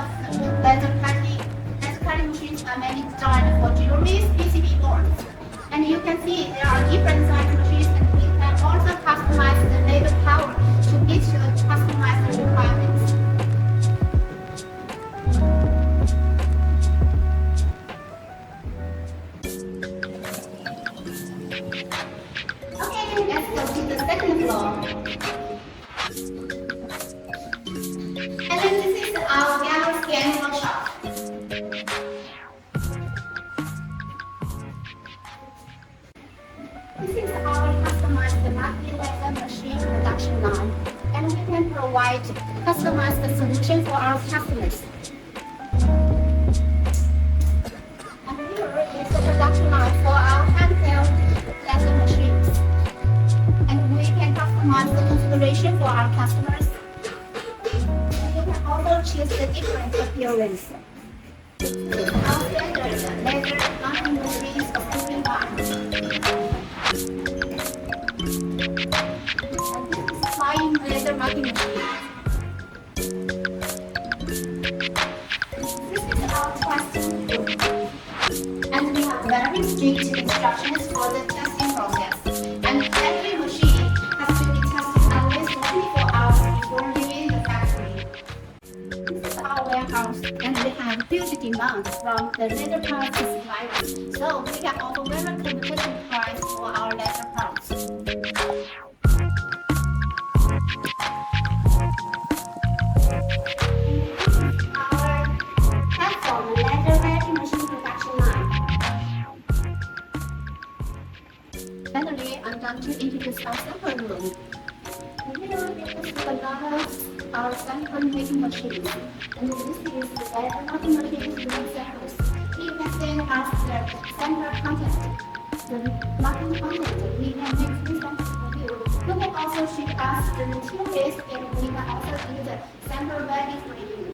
of leather cutting machines are mainly designed for jewelry, PCB boards. And you can see there are different size machines, and we can also customize the labor power to meet your customized requirements. Okay, let's go to the second floor. And then this is our gallery scan workshop. This is our customized multi-laser machine production line, and we can provide customized solution for our customers. And here is the production line for our handheld laser machines. And we can customize the configuration for our customers. And you can also choose the different appearance. Our standard laser cutting machines assembly line. Flying laser marking machine. This is our testing group, and we have very strict instructions for the testing process. And every machine has to be tested at least 24 hours before leaving the factory. This is our warehouse, and we have huge demand from the laser parts suppliers, so we can offer very competitive price for our laser parts. Finally, I'm going to introduce our sample room. Here, this is another our sample making machine. And this is the laser marking machine doing samples. You can send us the sample content. The marking content, we can make three samples for you. You can also ship us the materials, and we can also do the sample ready for you.